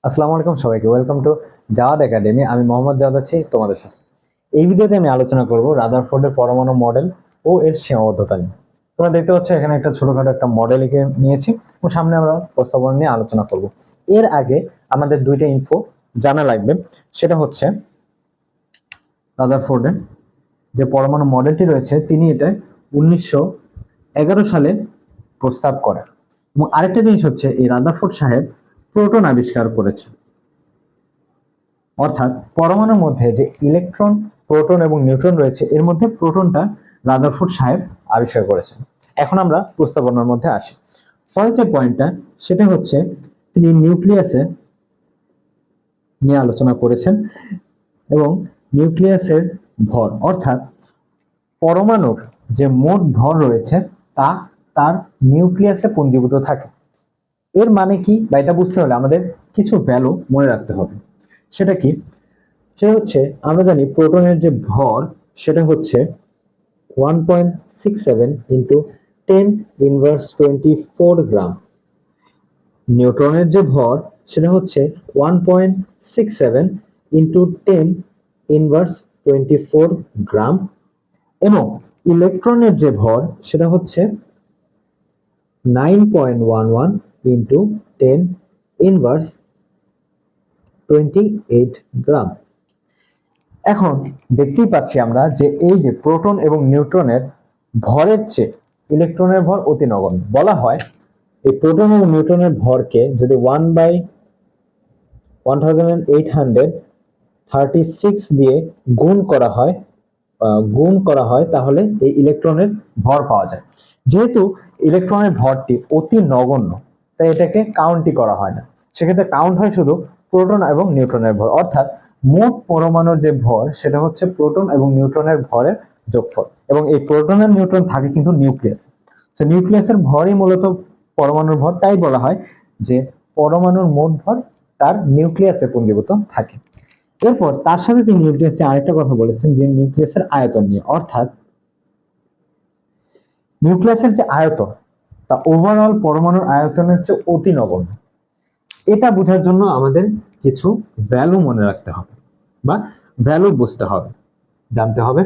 আসসালামু আলাইকুম সবাইকে, ওয়েলকাম টু জাওয়াদ একাডেমি। আমি মোহাম্মদ জাওয়াদ আছি তোমাদের সাথে। এই ভিডিওতে আমি আলোচনা করব রাদারফোর্ডের পরমাণু মডেল ও এর সীমাবদ্ধতা নিয়ে। তোমরা দেখতে পাচ্ছ এখানে একটা ছোটখাটো একটা মডেল এঁকে নিয়েছি এবং সামনে আমরা প্রস্তাবনা নিয়ে আলোচনা করব। এর আগে আমাদের দুইটা ইনফো জানা লাগবে। সেটা হচ্ছে রাদারফোর্ডের যে পরমাণু মডেলটি রয়েছে তিনি এটা 1911 সালে প্রস্তাব করেন, এবং আরেকটা জিনিস হচ্ছে এই রাদারফোর্ড সাহেব প্রোটন আবিষ্কার করেছেন। অর্থাৎ পরমাণুর মধ্যে যে ইলেকট্রন, প্রোটন এবং নিউট্রন রয়েছে এর মধ্যে প্রোটনটা রাদারফোর্ড সাহেব আবিষ্কার করেছেন। এখন আমরা প্রস্তাবনার মধ্যে আসি। ফার্স্ট যে পয়েন্টটা সেটা হচ্ছে তিনি নিউক্লিয়াসে নিয়ে আলোচনা করেছেন, এবং নিউক্লিয়াসের ভর অর্থাৎ পরমাণুর যে মোট ভর রয়েছে তা তার নিউক্লিয়াসে পুঞ্জীভূত থাকে। এর মানে কি বা এটা বুঝতে হলে আমাদের কিছু ভ্যালু মনে রাখতে হবে। সেটা কি? সেটা হচ্ছে আমরা জানি প্রোটনের যে ভর সেটা হচ্ছে 1.67 ইন্টু 10^24 গ্রাম। নিউট্রনের যে ভর সেটা হচ্ছে 1.67 ইন্টু 10^24 গ্রাম, এবং ইলেকট্রনের যে ভর সেটা হচ্ছে 9.11 ইন্টু 10^28 গ্রাম। এখন দেখতেই পাচ্ছি আমরা যে এই যে প্রোটন এবং নিউট্রনের ভরের চেয়ে ইলেকট্রনের ভর অতি নগণ্য। বলা হয় এই প্রোটন এবং নিউট্রনের ভরকে যদি 1/1836 দিয়ে গুণ করা হয় তাহলে এই ইলেকট্রনের ভর পাওয়া যায়। যেহেতু ইলেকট্রনের ভরটি অতি নগণ্য তাই এটাকে কাউন্টই করা হয় না। সেক্ষেত্রে কাউন্ট হয় শুধু প্রোটন এবং নিউট্রনের ভর, অর্থাৎ মোট পরমাণুর যে ভর সেটা হচ্ছে প্রোটন এবং নিউট্রনের ভরের যোগফল। এবং এই প্রোটন আর নিউট্রন থাকে কিন্তু নিউক্লিয়াসে। তো নিউক্লিয়াসের ভরই মূলত পরমাণুর ভর, তাই বলা হয় যে পরমাণুর মোট ভর তার নিউক্লিয়াসে পুঞ্জীভূত থাকে। এরপর তার সাথে তিনি নিউক্লিয়াসে আরেকটা কথা বলেছেন যে নিউক্লিয়াসের আয়তন নিয়ে, অর্থাৎ নিউক্লিয়াসের যে আয়তন তা ওভারঅল পরমাণুর আয়তনের চেয়ে অতি নগণ্য। এটা বোঝার জন্য আমাদের কিছু ভ্যালু মনে রাখতে হবে বা ভ্যালু বুঝতে হবে, জানতে হবে।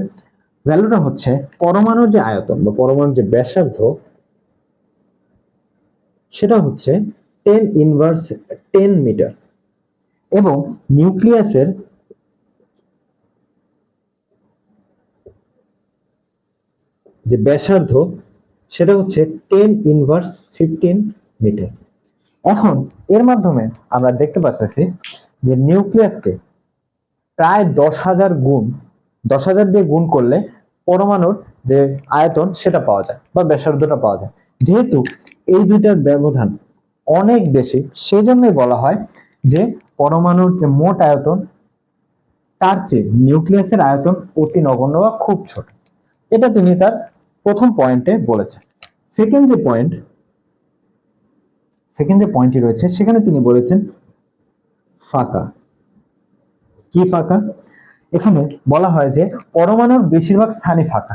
ভ্যালুটা হচ্ছে পরমাণুর যে আয়তন বা পরমাণুর যে ব্যাসার্ধ সেটা হচ্ছে 10^10 মিটার, এবং নিউক্লিয়াসের যে ব্যাসার্ধ সেটা হচ্ছে 10^15 মিটার। এখন এর মাধ্যমে আমরা দেখতে পাচ্ছি যে নিউক্লিয়াসকে প্রায় 10,000 দিয়ে গুণ করলে পরমাণুর যে আয়তন সেটা পাওয়া যায় বা ব্যাসার্ধটা পাওয়া যায়। যেহেতু এই দুইটার ব্যবধান অনেক বেশি সেজন্যই বলা হয় যে পরমাণুর যে মোট আয়তন তার চেয়ে নিউক্লিয়াসের আয়তন অতি নগণ্য বা খুব ছোট। এটা তিনি তার প্রথম পয়েন্টে বলেছেন। সেকেন্ড যে পয়েন্টটি রয়েছে সেখানে তিনি বলেছেন ফাঁকা। কি ফাঁকা? এখানে বলা হয় যে পরমাণুর বেশিরভাগ স্থানই ফাঁকা।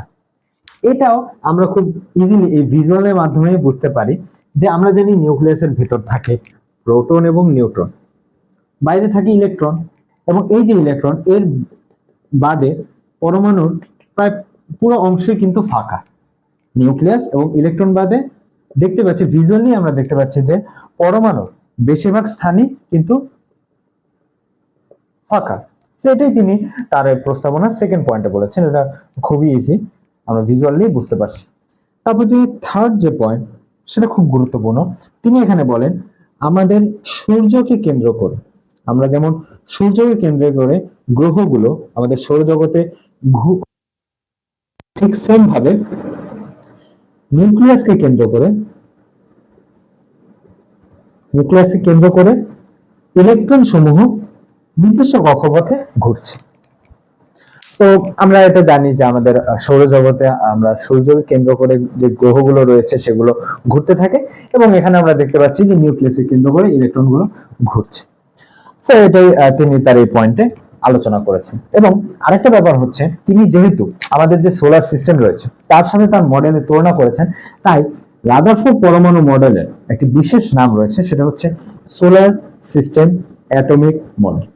এটাও আমরা খুব ইজিলি এই ভিজুয়ালের মাধ্যমে বুঝতে পারি যে আমরা জানি নিউক্লিয়াসের ভেতর থাকে প্রোটন এবং নিউট্রন, বাইরে থাকে ইলেকট্রন, এবং এই যে ইলেকট্রন এর বাদে পরমাণুর প্রায় পুরো অংশই কিন্তু ফাঁকা। নিউক্লিয়াস এবং ইলেকট্রন বাদে দেখতে পাচ্ছি, ভিজুয়ালি আমরা দেখতে পাচ্ছি যে পরমাণুর বেশিরভাগ স্থানই কিন্তু ফাঁকা। এটাই তিনি তার প্রস্তাবনার সেকেন্ড পয়েন্টে বলেছেন। এটা খুবই ইজি, আমরা ভিজুয়ালি বুঝতে পারছি। তারপর যে থার্ড যে পয়েন্ট সেটা খুব গুরুত্বপূর্ণ। তিনি এখানে বলেন আমাদের সূর্যকে কেন্দ্র করে, আমরা যেমন সূর্যকে কেন্দ্র করে গ্রহগুলো আমাদের সৌরজগতে ঠিক সেম ভাবে নিউক্লিয়াসকে কেন্দ্র করে ইলেকট্রন সমূহ নির্দিষ্ট কক্ষপথে ঘুরছে। তো আমরা এটা জানি যে আমাদের সৌরজগতে আমরা সূর্যকে কেন্দ্র করে যে গ্রহগুলো রয়েছে সেগুলো ঘুরতে থাকে, এবং এখানে আমরা দেখতে পাচ্ছি যে নিউক্লিয়াসকে কেন্দ্র করে ইলেকট্রনগুলো ঘুরছে। সো এটাই তিনি তার এই পয়েন্টে আলোচনা করেছেন। এবং আরেকটা ব্যাপার হচ্ছে তিনি যেহেতু আমাদের যে সোলার সিস্টেম রয়েছে তার সাথে তার মডেলের তুলনা করেছেন, তাই রাদারফোর্ড পরমাণু মডেলের একটি বিশেষ নাম রয়েছে, সেটা হচ্ছে সোলার সিস্টেম অ্যাটমিক মডেল।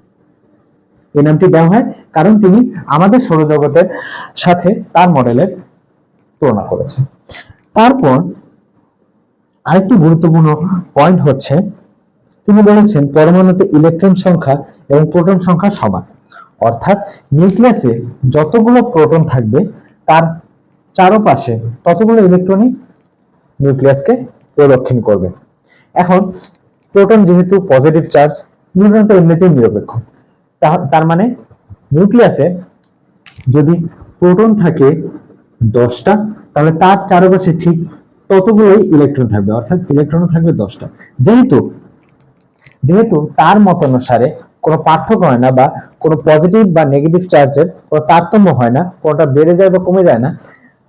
এই নামটি দেওয়া হয় কারণ তিনি আমাদের সৌরজগতের সাথে তার মডেলের তুলনা করেছেন। তারপর আরেকটি গুরুত্বপূর্ণ পয়েন্ট হচ্ছে তিনি বলেছেন পরমাণুতে ইলেকট্রন সংখ্যা এবং প্রোটন সংখ্যা সমান, অর্থাৎ নিউক্লিয়াসে যতগুলো প্রোটন থাকবে তার চারপাশে ততগুলো ইলেকট্রনই নিউক্লিয়াসকে প্রদক্ষিণ করবে। এখন প্রোটন যেহেতু পজিটিভ চার্জ, নিউট্রন তো এমনিতেই নিরপেক্ষ, তার মানে নিউক্লিয়াসে যদি প্রোটন থাকে 10টা, তাহলে তার চারপাশে ঠিক ততগুলোই ইলেকট্রন থাকবে, অর্থাৎ ইলেকট্রন থাকবে 10টা। যেহেতু তার মতানুসারে কোনো পার্থক্য হয় না বা কোনো পজিটিভ বা নেগেটিভ চার্জের কোনো তারতম্য হয় না, কোনটা বেড়ে যায় বা কমে যায় না,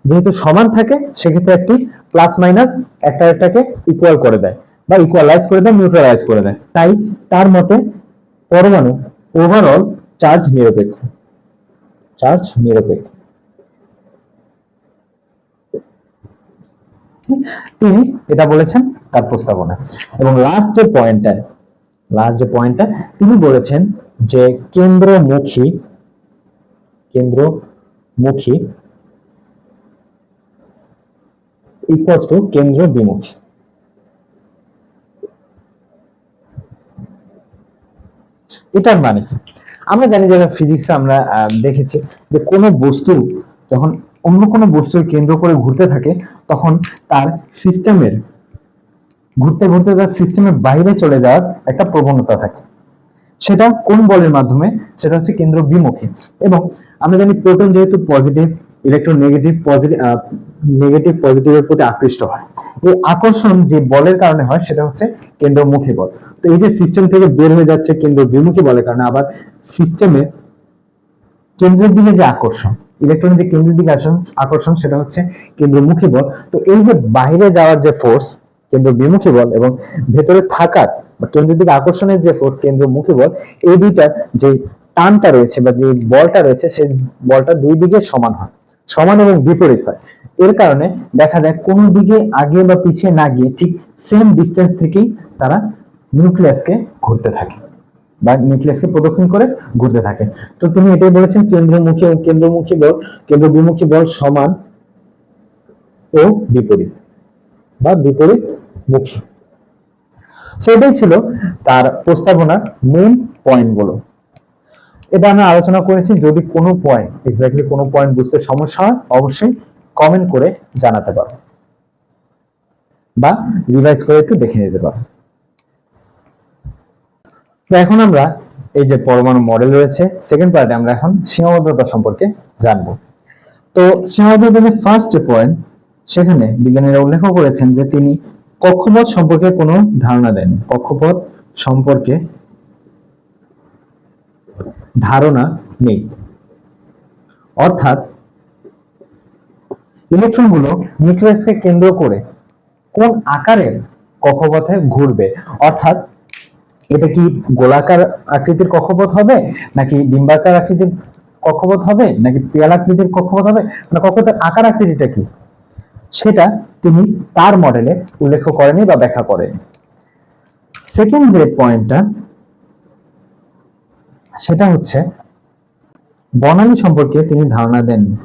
যেহেতু সমান থাকে সেক্ষেত্রে একটি প্লাস মাইনাস একটাকে ইকুয়াল করে দেয় বা ইকুয়ালাইজ করে দেয়, নিউট্রালাইজ করে দেয়। তাই তার মতে পরমাণু ওভারঅল চার্জ নিরপেক্ষ। তিনি এটা বলেছেন তার প্রস্তাবনা। এবং লাস্ট যে পয়েন্টটা তিনি বলেছেন যে কেন্দ্রমুখী ইকুয়ালস টু কেন্দ্র বিমুখী। এটার মানে কি? আমরা জানি যে ফিজিক্সে আমরা দেখেছি যে কোনো বস্তু যখন অন্য কোনো বস্তুর কেন্দ্র করে ঘুরতে থাকে তখন তার সিস্টেমের বাইরে চলে যাওয়ার একটা প্রবণতা থাকে। সেটা কোন বলের মাধ্যমে? সেটা হচ্ছে কেন্দ্র বিমুখী। এবং আমরা জানি প্রোটন যেহেতু পজিটিভ, ইলেকট্রন নেগেটিভ পজিটিভের প্রতি আকৃষ্ট হয়। এই আকর্ষণ যে বলের কারণে হয় সেটা হচ্ছে কেন্দ্রমুখী বল। তো এই যে সিস্টেম থেকে বের হয়ে যাচ্ছে কেন্দ্র বিমুখী বলের কারণে, আবার সিস্টেমে কেন্দ্রের দিকে যে আকর্ষণ, ইলেকট্রনের যে কেন্দ্রের দিকে আকর্ষণ সেটা হচ্ছে কেন্দ্রমুখী বল। তো এই যে বাইরে যাওয়ার যে ফোর্স কেন্দ্র বিমুখী বল এবং ভেতরে থাকার বা কেন্দ্রের দিকে আকর্ষণের যে ফোর্স কেন্দ্রমুখী বল, এই দুইটার যে টানটা রয়েছে বা যে বলটা রয়েছে সেই বলটা দুই দিকে সমান এবং বিপরীত হয়। এর কারণে দেখা যায় কোন দিকে আগে বা পিছিয়ে না গিয়ে ঠিক সেম ডিস্টেন্স থেকেই তারা নিউক্লিয়াসকে ঘুরতে থাকে বা নিউক্লিয়াসকে প্রদক্ষিণ করে ঘুরতে থাকে। তো তিনি এটাই বলেছেন কেন্দ্র বিমুখী বল সমান ও বিপরীতমুখী। সেটাই ছিল তার প্রস্তাবনার মেইন পয়েন্ট গুলো। এটা আমরা আলোচনা করেছি। যদি কোনো পয়েন্ট বুঝতে সমস্যা হয় অবশ্যই কমেন্ট করে জানাতে পারো বা রিভাইজ করে একটু দেখে নিতে পারো। তো এখন আমরা এই যে পরমাণু মডেল রয়েছে সেকেন্ড পার্টে আমরা এখন সীমাবদ্ধতা সম্পর্কে জানবো। তো সীমাবদ্ধতার ফার্স্ট যে পয়েন্ট, সেখানে বিজ্ঞানীরা উল্লেখ করেছেন যে তিনি কক্ষপথ সম্পর্কে কোনো ধারণা দেন। কক্ষপথ সম্পর্কে ধারণা নেই, অর্থাৎ ইলেকট্রনগুলো নিউক্লিয়াসকে কেন্দ্র করে কোন আকারের কক্ষপথে ঘুরবে, অর্থাৎ এটা কি গোলাকার আকৃতির কক্ষপথ হবে নাকি ডিম্বাকার আকৃতির কক্ষপথ হবে নাকি পেয়ালাকৃতির কক্ষপথ হবে, মানে কক্ষপথের আকার আকৃতিটা কি সেটা তিনি তার মডেলে উল্লেখ করেনি বা ব্যাখ্যা করেনি। সেকেন্ড যে পয়েন্টটা সেটা হচ্ছে বর্ণালী সম্পর্কে তিনি ধারণা দেননি।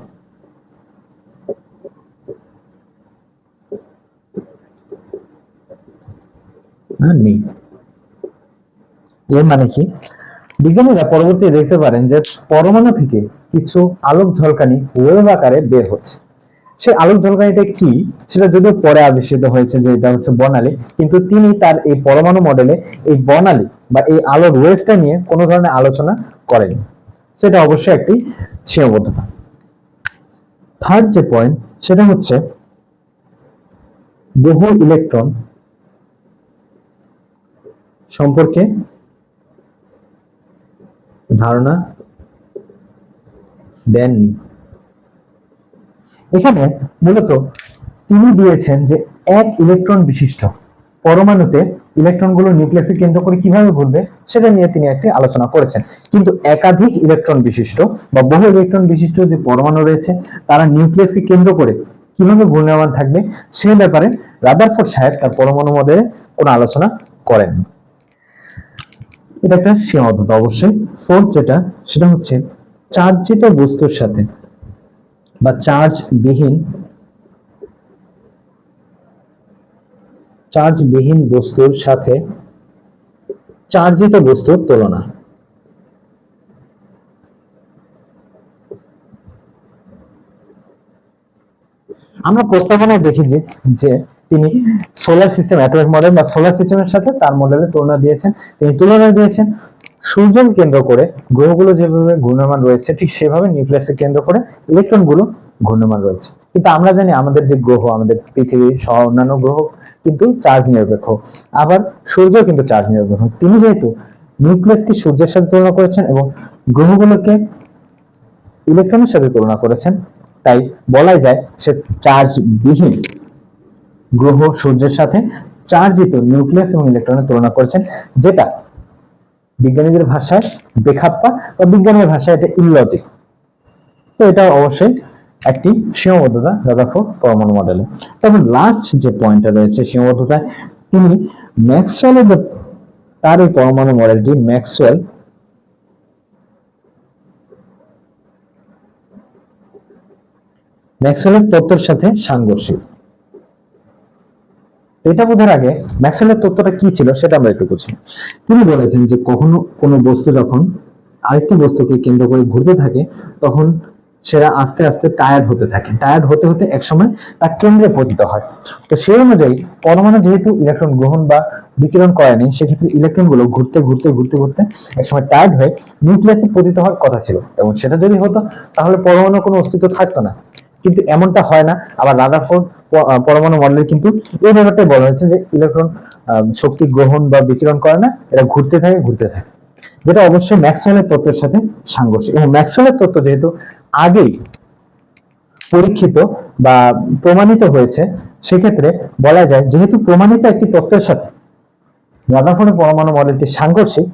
নেই। এর মানে কি? বিজ্ঞানীরা পরবর্তীতে দেখতে পারেন যে পরমাণু থেকে কিছু আলোক ঝলকানি ওয়েভ আকারে বের হচ্ছে। সেই আলোক ঝলকানিটা কি সেটা যদিও পরে আবিষ্কৃত হয়েছে যে এটা হচ্ছে বর্ণালী, কিন্তু তিনি তার এই পরমাণু মডেলে এই বর্ণালী বা এই আলোর ওয়েভটা নিয়ে কোনো ধরনের আলোচনা করেনি। সেটা অবশ্যই একটি সীমাবদ্ধতা। থার্ড যে পয়েন্ট সেটা হচ্ছে বহু ইলেকট্রন সম্পর্কে ধারণা দেননি। এখানে মূলত তিনি দিয়েছেন যে এক ইলেকট্রন বিশিষ্ট পরমাণুতে ইলেকট্রনগুলো নিউক্লিয়াসকে কেন্দ্র করে কিভাবে ঘুরবে সেটা নিয়ে তিনি একটি আলোচনা করেছেন। কিন্তু একাধিক ইলেকট্রন বিশিষ্ট বা বহু ইলেকট্রন বিশিষ্ট যে পরমাণু রয়েছে তারা নিউক্লিয়াসকে কেন্দ্র করে কিভাবে ঘূর্ণায়মান থাকবে সেই ব্যাপারে রাদারফোর্ড সাহেব তার পরমাণু মডেলে কোনো আলোচনা করেন। এটা একটা সীমাবদ্ধতা অবশ্যই। ফোর্থ যেটা, সেটা হচ্ছে চার্জিত বস্তুর সাথে বা চার্জবিহীন বস্তুর সাথে চার্জিত বস্তুর তুলনা। আমরা প্রস্তাবনায় দেখি যে তিনি সোলার সিস্টেম অ্যাটমিক মডেল বা সোলার সিস্টেমের সাথে তার মডেলের তুলনা দিয়েছেন। তিনি তুলনা দিয়েছেন সূর্যকে কেন্দ্র করে গ্রহগুলো যেভাবে ঘূর্ণমান রয়েছে, ঠিক সেভাবে নিউক্লিয়াসকে কেন্দ্র করে ইলেকট্রনগুলো ঘূর্ণমান রয়েছে। কিন্তু আমরা জানি আমাদের যে গ্রহ, আমাদের পৃথিবী সহ অন্যান্য গ্রহ কিন্তু চার্জ নিরপেক্ষ, আবার সূর্য কিন্তু চার্জ নিরপেক্ষ। তিনি যেহেতু নিউক্লিয়াসকে সূর্যের সাথে তুলনা করেছেন এবং গ্রহগুলোকে ইলেকট্রনের সাথে তুলনা করেছেন, তাই বলাই যায় সে চার্জবিহীন গ্রহ সূর্যের সাথে চার্জিত নিউক্লিয়াস এবং ইলেকট্রনের তুলনা করেছেন, যেটা বিজ্ঞানীদের ভাষায় বেখাপ্পা বা বিজ্ঞানের ভাষায় এটা ইললজিক। তো এটা অবশ্যই একটি সীমাবদ্ধতা রাদারফোর্ড পরমাণু মডেলে। তবে লাস্ট যে পয়েন্টটা রয়েছে সীমাবদ্ধতায়, তিনি ম্যাক্সওয়েলের তার এই পরমাণু মডেলটি ম্যাক্সওয়েলের তত্ত্বের সাথে সাংঘর্ষিক। এটা বোঝার আগে ম্যাক্সওয়েলের তত্ত্বটা কি ছিল সেটা আমরা একটু বুঝি। তিনি বলেছেন যে কখনো কোনো বস্তু যখন আরেকটি বস্তুকে কেন্দ্র করে ঘুরতে থাকে, তখন সেটা আস্তে আস্তে টায়ার্ড হতে থাকে। টায়ার্ড হতে হতে একসময় তার কেন্দ্রে পতিত হয়। তো সেই অনুযায়ী পরমাণু যেহেতু ইলেকট্রন গ্রহণ বা বিকিরণ করেনি, সেক্ষেত্রে ইলেকট্রন গুলো ঘুরতে ঘুরতে ঘুরতে ঘুরতে একসময় টায়ার্ড হয়ে নিউক্লিয়াসে পতিত হওয়ার কথা ছিল, এবং সেটা যদি হতো তাহলে পরমাণুর কোনো অস্তিত্ব থাকতো না। কিন্তু এমনটা হয় না। আবার রাদারফোর্ড পরমাণু মডেলে কিন্তু এই ব্যাপারটাই বলা হয়েছে যে ইলেকট্রন শক্তি গ্রহণ বা বিকিরণ করে না, এটা ঘুরতে থাকে ঘুরতে থাকে, যেটা অবশ্যই ম্যাক্সওয়েলের তত্ত্বের সাথে সাংঘর্ষিক। এবং ম্যাক্সওয়েলের তত্ত্ব যেহেতু আগেই পরীক্ষিত বা প্রমাণিত হয়েছে, সেক্ষেত্রে বলা যায় যেহেতু প্রমাণিত একটি তত্ত্বের সাথে রাদারফোর্ডের পরমাণু মডেলটি সাংঘর্ষিক,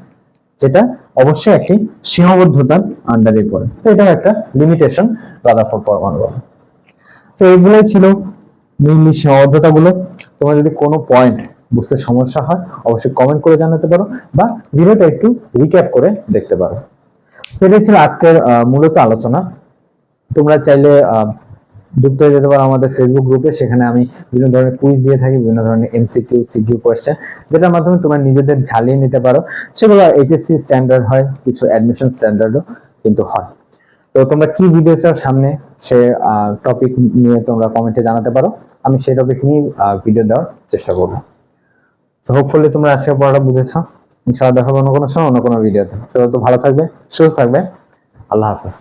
যেটা অবশ্যই একটি সীমাবদ্ধতার আন্ডারে পড়ে। তো এটা একটা লিমিটেশন রাদারফোর্ড পরমাণু মডেল। তো এগুলোই ছিল মেইনলি সীমাবদ্ধতাগুলো। তোমার যদি কোনো পয়েন্ট বুঝতে সমস্যা হয় অবশ্যই কমেন্ট করে জানাতে পারো, বা ভিডিওটা একটু রিক্যাপ করে দেখতে পারো। তো এটাই ছিল আজকের মূলত আলোচনা। তোমরা চাইলে যুক্ত হয়ে যেতে পারো আমাদের ফেসবুক গ্রুপে। সেখানে আমি বিভিন্ন ধরনের কুইজ দিয়ে থাকি, বিভিন্ন ধরনের এমসিকিউ সিকিউ কোয়েশ্চেন, যেটার মাধ্যমে তোমরা নিজেদের ঝালিয়ে নিতে পারো। সেগুলো এইচএসসি স্ট্যান্ডার্ড হয়, কিছু অ্যাডমিশন স্ট্যান্ডার্ডও কিন্তু হয়। তো তোমরা কি ভিডিও চাও সামনে, সে টপিক নিয়ে তোমরা কমেন্টে জানাতে পারো। আমি সেই টপিক নিয়ে ভিডিও দেওয়ার চেষ্টা করবো। তো হোপফুলি তোমরা আজকে পড়াটা বুঝেছো। ইনশাআল্লাহ দেখা হবে অন্য কোনো সময় অন্য কোনো ভিডিওতে। সবাই তো ভালো থাকবে, সুস্থ থাকবে। আল্লাহ হাফেজ।